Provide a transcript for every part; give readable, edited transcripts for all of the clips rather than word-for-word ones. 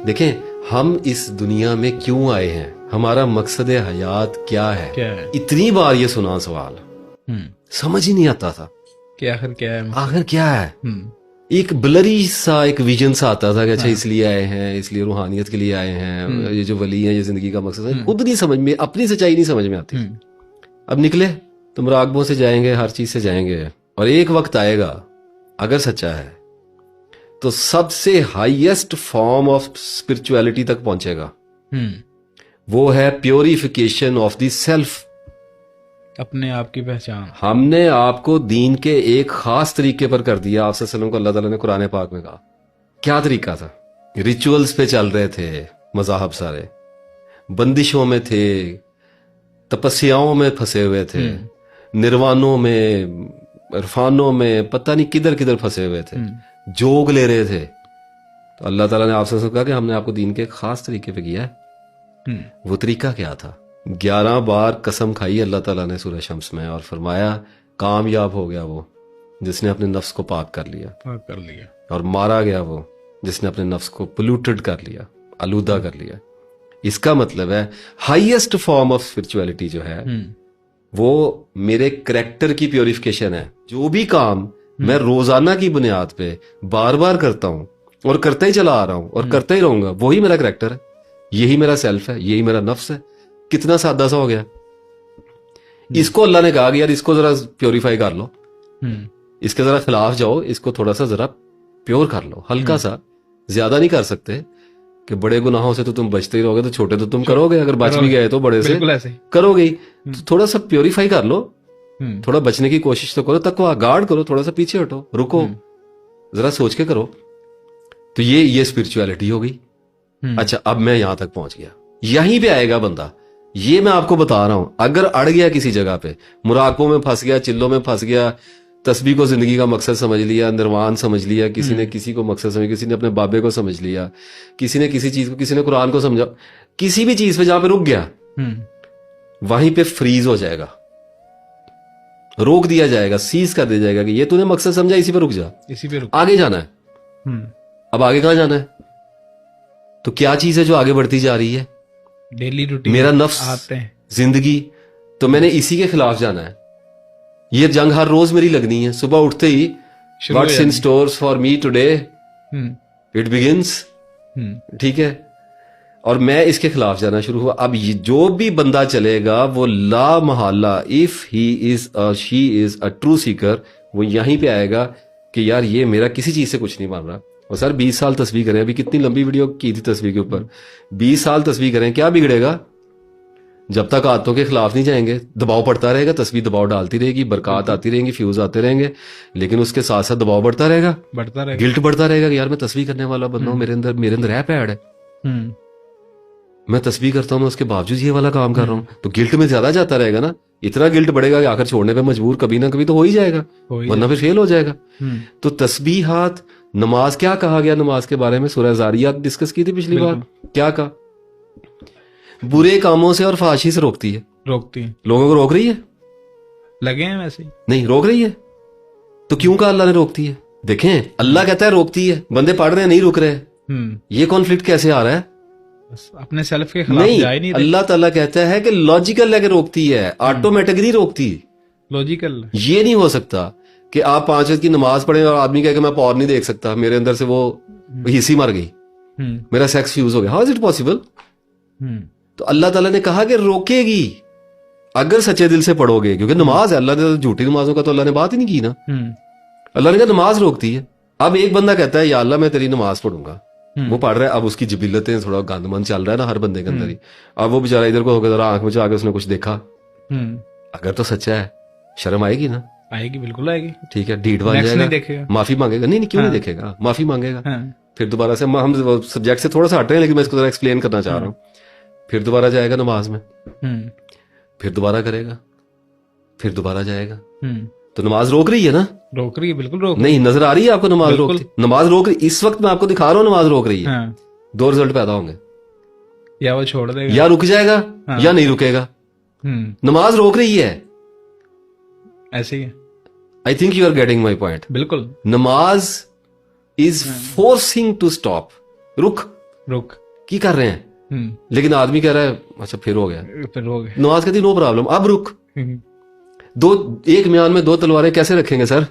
देखें, हम इस दुनिया में क्यों आए हैं, हमारा मकसद हयात क्या है? इतनी बार ये सुना सवाल, समझ ही नहीं आता था कि आखिर क्या है, आखिर क्या है। एक ब्लरी सा एक विजन सा आता था कि अच्छा इसलिए आए हैं, इसलिए रूहानियत के लिए आए हैं, ये जो वली है ये जिंदगी का मकसद है। खुद नहीं समझ में, अपनी सच्चाई नहीं समझ में आती। अब निकले तो मुराकबों से जाएंगे, हर चीज से जाएंगे, और एक वक्त आएगा अगर सच्चा है तो सबसे हाईएस्ट फॉर्म ऑफ स्पिरिचुअलिटी तक पहुंचेगा। वो है प्योरिफिकेशन ऑफ द सेल्फ, अपने आप की पहचान। हमने आपको दीन के एक खास तरीके पर कर दिया। आप सल्लल्लाहु अलैहि वसल्लम को अल्लाह ताला ने कुरान पाक में कहा, क्या तरीका था? रिचुअल्स पे चल रहे थे मज़ाहब, सारे बंदिशों में थे, तपस्याओं में फंसे हुए थे, निर्वाणों में, इरफानों में, पता नहीं किधर किधर फंसे हुए थे, जोग ले रहे थे। तो अल्लाह ताला ने आपसे कहा कि हमने आपको दीन के खास तरीके पे किया है। वो तरीका क्या था? 11 बार कसम खाई अल्लाह ताला ने सूरह शम्स में, और फरमाया कामयाब हो गया वो जिसने अपने नफ्स को पाक कर लिया, और मारा गया वो जिसने अपने नफ्स को पोल्यूटेड कर लिया, आलूदा कर लिया। इसका मतलब है हाईएस्ट फॉर्म ऑफ स्पिरिचुअलिटी जो है वो मेरे करैक्टर की प्योरिफिकेशन है। जो भी काम मैं रोजाना की बुनियाद पे बार बार करता हूं और करता ही चला आ रहा हूं और करता ही रहूंगा, वही मेरा करैक्टर है, यही मेरा सेल्फ है, यही मेरा नफ्स है। कितना सादा सा हो गया। इसको अल्लाह ने कहा कि यार इसको जरा प्योरीफाई कर लो, इसके जरा खिलाफ जाओ, इसको थोड़ा सा जरा प्योर कर लो, हल्का सा, ज्यादा नहीं कर सकते कि बड़े गुनाहों से तो तुम बचते ही रहोगे तो छोटे तो तुम करोगे, अगर बच भी गए तो बड़े से करोगे। तो थोड़ा सा प्योरीफाई कर लो, थोड़ा बचने की कोशिश तो करो, तकवा गार्ड करो, थोड़ा सा पीछे हटो, रुको, जरा सोच के करो। तो ये स्पिरिचुअलिटी हो गई। अच्छा, अब मैं यहां तक पहुंच गया, यहीं पे आएगा बंदा। ये मैं आपको बता रहा हूं, अगर अड़ गया किसी जगह पे, मुराकबों में फंस गया, चिल्लों में फंस गया, तस्बीह को जिंदगी का मकसद समझ लिया, निर्वाण समझ लिया, किसी ने किसी को मकसद समझ, किसी ने अपने बाबे को समझ लिया, किसी ने किसी चीज को, किसी ने कुरान को समझा, किसी भी चीज पे जहां पे रुक गया वहीं पे फ्रीज हो जाएगा, रोक दिया जाएगा, सीज कर दिया जाएगा कि ये तूने मकसद समझा, इसी पे रुक जा, इसी पे रुक, आगे जाना है। अब आगे कहां जाना है? तो क्या चीज है जो आगे बढ़ती जा रही है? डेली रूटीन, मेरा नफ्स, आते हैं, जिंदगी। तो मैंने इसी के खिलाफ जाना है। ये जंग हर रोज मेरी लगनी है। सुबह उठते ही what's in stores for me today, it begins, ठीक है, और मैं इसके खिलाफ जाना शुरू हुआ। अब ये जो भी बंदा चलेगा वो ला महल्ला, if he is she is a true seeker, वो यहीं पे आएगा कि यार ये मेरा किसी चीज से कुछ नहीं मान रहा। और सर 20 साल तस्बीह करें, अभी कितनी लंबी वीडियो की थी तस्बीह के ऊपर, 20 साल तस्बीह करें, क्या बिगड़ेगा? जब तक आदतों के खिलाफ नहीं जाएंगे, दबाव पड़ता रहेगा, तस्बीह दबाव डालती रहेगी, बरकत आती रहेंगी, फ्यूज आते रहेंगे, लेकिन उसके साथ साथ दबाव बढ़ता रहेगा, गिल्ट बढ़ता रहेगा कि यार मैं तस्बीह करने वाला बंदा हूं, मेरे अंदर है पैड है, मैं तस्बीह करता हूं, मैं उसके बावजूद ये वाला काम कर रहा हूं, तो गिल्ट में ज्यादा जाता रहेगा ना। इतना गिल्ट बढ़ेगा कि आखिर छोड़ने पे मजबूर कभी ना कभी तो हो ही जाएगा, वरना फिर फेल हो जाएगा। तो तस्बीहात, नमाज, क्या कहा गया नमाज के बारे में? सूरह ज़ारियात डिस्कस की थी पिछली बार। क्या कहा? बुरे कामों से और फाशी से रोकती है, लोगों को रोक रही है, लगे हैं वैसे ही नहीं रोक रही है। तो क्यों कहा अल्लाह ने रोकती है? देखें, अल्लाह कहता है रोकती है, बंदे पढ़ रहे हैं नहीं रुक रहे। ये कॉन्फ्लिक्ट कैसे आ रहा है? अपने सेल्फ के खिलाफ नहीं, अल्लाह ताला कहता है कि लॉजिकल लेके रोकती है, ऑटोमेटिक नहीं रोकती। लॉजिकल ये नहीं हो सकता कि आप 5 वक्त की नमाज पढ़े और आदमी कहे कि मैं पॉर्न नहीं देख सकता, मेरे अंदर से वो हिस्सी मर गई, मेरा सेक्स फ्यूज हो गया। How is it possible? तो अल्लाह ताला ने कहा कि रोकेगी अगर सच्चे दिल से पढ़ोगे, क्योंकि नमाज है। अल्लाह ने झूठी नमाजों का तो अल्लाह ने बात ही नहीं की ना। अल्लाह ने कहा नमाज रोकती है। अब एक बंदा कहता है या अल्लाह मैं तेरी नमाज पढ़ूंगा, वो पढ़ रहा है, अब उसकी जिबिलतें थोड़ा गंदमंद चल रहा है ना हर बंदे के अंदर ही। अब वो बेचारा इधर को होकर जरा आंख में आगे उसने कुछ देखा, अगर तो सच्चा है शर्म आएगी ना? आएगी, बिल्कुल आएगी। ठीक है, ढीठ बन जाएगा, माफी मांगेगा। नहीं क्यों नहीं देखेगा, माफी मांगेगा। फिर दोबारा से, हम सब्जेक्ट से थोड़ा सा हट रहे हैं लेकिन मैं इसको जरा एक्सप्लेन करना चाह रहा हूँ। फिर दोबारा जाएगा नमाज में, फिर दोबारा करेगा, फिर दोबारा जाएगा। तो नमाज रोक रही है ना? रोक रही है, बिल्कुल रोक नहीं, नजर आ रही है आपको नमाज रोक? नमाज रोक रही, इस वक्त मैं आपको दिखा रहा हूँ नमाज रोक रही है। दो रिजल्ट पैदा होंगे, या वो छोड़ देगा, या रुक जाएगा, या नहीं रुकेगा। नमाज रोक रही है, ऐसे ही। I think you are getting my point. बिल्कुल। नमाज इज फोर्सिंग टू स्टॉप, रुक, रुक। की कर रहे हैं, लेकिन आदमी कह रहा है अच्छा फिर हो गया, फिर हो गया। नमाज कहती नो प्रॉब्लम, अब रुक। एक म्यान में 2 तलवारें कैसे रखेंगे सर?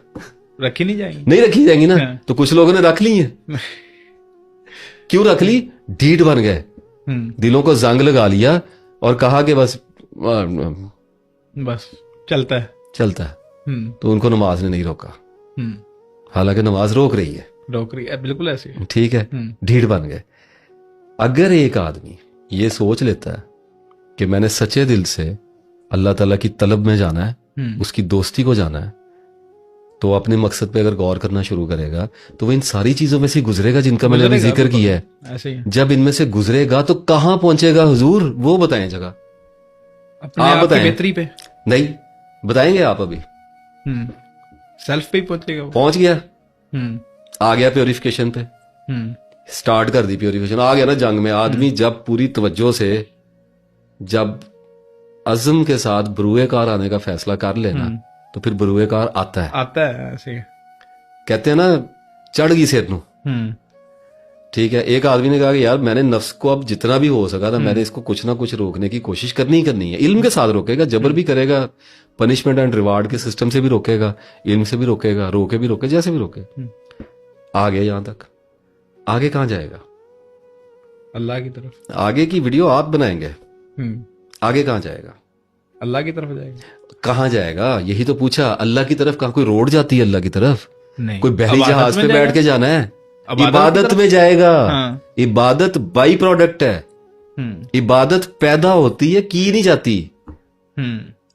रखी नहीं जाएंगी। नहीं रखी जाएंगी ना। हाँ। तो कुछ लोगों ने रख ली है। क्यों रख ली? ढीठ बन गए, दिलों को जंग लगा लिया और कहा कि बस चलता है। तो उनको नमाज ने नहीं रोका, हालांकि नमाज रोक रही है, बिल्कुल ऐसे। ठीक है, ढीठ बन गए। अगर एक आदमी ये सोच लेता है कि मैंने सच्चे दिल से अल्लाह ताला की तलब में जाना है, उसकी दोस्ती को जाना है, तो अपने मकसद पे अगर गौर करना शुरू करेगा तो वो इन सारी चीजों में से गुजरेगा जिनका मैंने अभी जिक्र किया है। ऐसे ही। जब इनमें से गुजरेगा तो कहां पहुंचेगा हुजूर, वो बताएं जगह। आप बताएं। बेहतरी पे नहीं बताएंगे आप अभी। सेल्फ पे ही पहुंचेगा। पहुंच गया, आ गया प्योरिफिकेशन पे, स्टार्ट कर दी प्योरिफिकेशन, आ गया ना जंग में। आदमी जब पूरी तवज्जो से, जब अज़म के साथ बरूए कार आने का फैसला कर लेना, तो फिर बरूए कार आता है ऐसे। कहते हैं ना चढ़ गई सिर नू। ठीक है, एक आदमी ने कहा कि यार मैंने नफ्स को अब जितना भी हो सका था मैंने इसको कुछ ना कुछ रोकने की कोशिश करनी ही करनी है। इल्म के साथ रोकेगा, जबर भी करेगा, पनिशमेंट एंड रिवार्ड के सिस्टम से भी रोकेगा, इल्म से भी रोकेगा, रोके भी रोके, जैसे भी रोके। आ गया यहां तक, आगे कहां जाएगा? अल्लाह की तरफ। आगे की वीडियो आप बनाएंगे, आगे कहां जाएगा? अल्लाह की तरफ जाएगा। कहां जाएगा? यही तो पूछा। अल्लाह की तरफ कहां? कोई रोड जाती है अल्लाह की तरफ? नहीं। कोई बहरी जहाज पे बैठ के जाना है? इबादत में जाएगा। इबादत बाई प्रोडक्ट है, इबादत पैदा होती है, की नहीं जाती।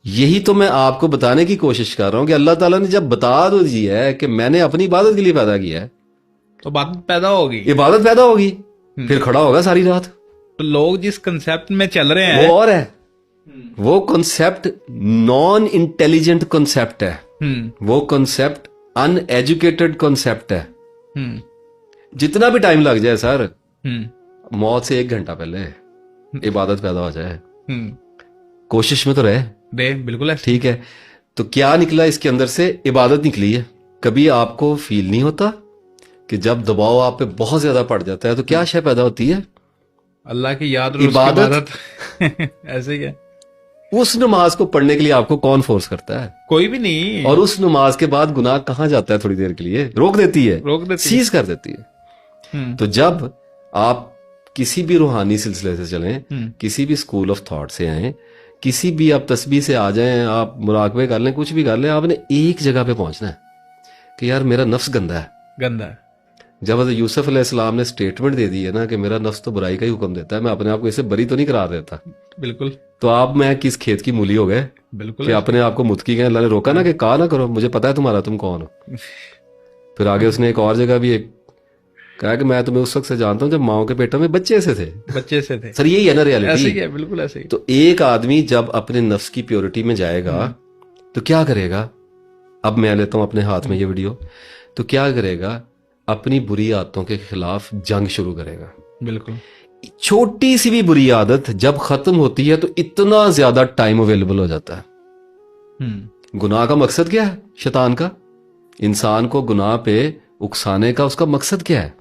यही तो मैं आपको बताने की कोशिश कर रहा हूं कि अल्लाह ताला ने जब बता दो दिया है कि मैंने अपनी इबादत के लिए पैदा किया है, तो इबादत पैदा होगी। इबादत पैदा होगी, फिर खड़ा होगा सारी रात। तो लोग जिस कंसेप्ट में चल रहे हैं वो और है, वो कॉन्सेप्ट नॉन इंटेलिजेंट कॉन्सेप्ट है, वो कॉन्सेप्ट अनएजुकेटेड कॉन्सेप्ट है। जितना भी टाइम लग जाए सर, मौत से 1 घंटा पहले इबादत पैदा हो जाए, कोशिश में तो रहे। बिल्कुल ठीक है, तो क्या निकला इसके अंदर से? इबादत निकली है। कभी आपको फील नहीं होता कि जब दबाव आप पे बहुत ज्यादा पड़ जाता है तो क्या शय पैदा होती है? अल्लाह की याद और इबादत। ऐसे ही है। उस नमाज को पढ़ने के लिए आपको कौन फोर्स करता है? कोई भी नहीं। और उस नमाज के बाद गुनाह कहां जाता है? थोड़ी देर के लिए रोक देती है, सीज कर देती है। तो जब आप किसी भी रूहानी सिलसिले से चलें, किसी भी स्कूल ऑफ थॉट से आए, किसी भी आप तस्बीह से आ जाएं, आप मुराकबे कर लें, कुछ भी कर लें, आपने एक जगह पे पहुंचना है कि यार मेरा नफ्स गंदा है। जब हज़रत यूसुफ अलैहिस्सलाम ने स्टेटमेंट दे दी है ना कि मेरा नफ्स तो बुराई का ही हुक्म देता है, मैं अपने आप को इससे बरी तो नहीं करा देता। बिल्कुल। तो आप मैं किस खेत की मूली हो गए? बिल्कुल कि अपने आप को मुत्की गए। अल्लाह ने रोका ना कि कहा ना करो, मुझे पता है तुम्हारा, तुम कौन हो। फिर आगे उसने एक और जगह भी कहा कि मैं तुम्हें उस वक्त से जानता हूं जब माओ के पेटों में बच्चे से थे। सर यही है ना रियलिटी। ऐसे ही है, बिल्कुल ऐसे ही। तो एक आदमी जब अपने नफ्स की प्योरिटी में जाएगा तो क्या करेगा? अब मैं लेता हूं अपने हाथ में ये वीडियो, तो क्या करेगा? अपनी बुरी आदतों के खिलाफ जंग शुरू करेगा। बिल्कुल। छोटी सी भी बुरी आदत जब खत्म होती है तो इतना ज्यादा टाइम अवेलेबल हो जाता है। गुनाह का मकसद क्या है शैतान का? इंसान को गुनाह पे उकसाने का उसका मकसद क्या है?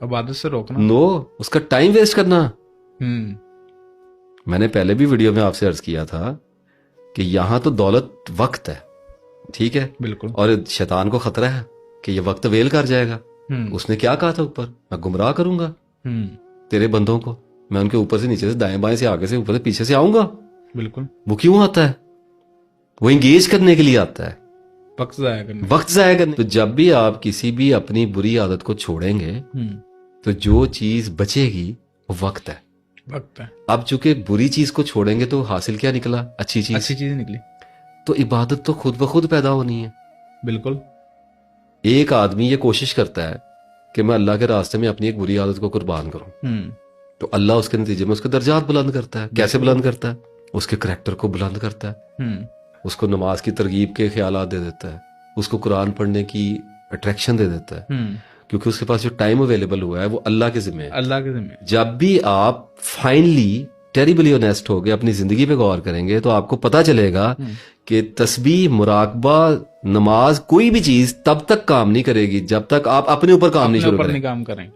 इबादत से रोकना। उसका टाइम वेस्ट करना। मैंने पहले भी वीडियो में आपसे अर्ज किया था कि यहां तो दौलत वक्त है, ठीक है, बिल्कुल, और शैतान को खतरा है कि ये वक्त वेल कर जाएगा। उसने क्या कहा था ऊपर? मैं गुमराह करूंगा तेरे बंदों को, मैं उनके ऊपर से नीचे से दाएं बाएं से आगे से ऊपर से पीछे से आऊंगा। बिल्कुल। वो क्यों आता है? वो इंगेज करने के लिए आता है, वक्त जाया करने। तो जब भी आप किसी भी अपनी बुरी आदत को छोड़ेंगे तो जो चीज बचेगी वो वक्त है। अब चूंकि बुरी चीज को छोड़ेंगे तो हासिल क्या निकला? अच्छी चीज निकली। तो इबादत तो खुद ब खुद पैदा होनी है। बिल्कुल। एक आदमी ये कोशिश करता है कि मैं अल्लाह के रास्ते में अपनी एक बुरी आदत को कुर्बान करूं, तो अल्लाह उसके नतीजे में उसके दर्जात बुलंद करता है। कैसे बुलंद करता है? उसके करैक्टर को बुलंद करता है, उसको नमाज की तरगीब के ख्यालात दे देता है, उसको कुरान पढ़ने की अट्रैक्शन दे देता है, क्योंकि उसके पास जो टाइम अवेलेबल हुआ है वो अल्लाह के जिम्मे है। जब भी आप फाइनली टेरिबली ऑनेस्ट हो गए अपनी जिंदगी पे गौर करेंगे तो आपको पता चलेगा कि तस्बीह, मुराकबा, नमाज, कोई भी चीज तब तक काम नहीं करेगी जब तक आप अपने ऊपर काम नहीं शुरू करें।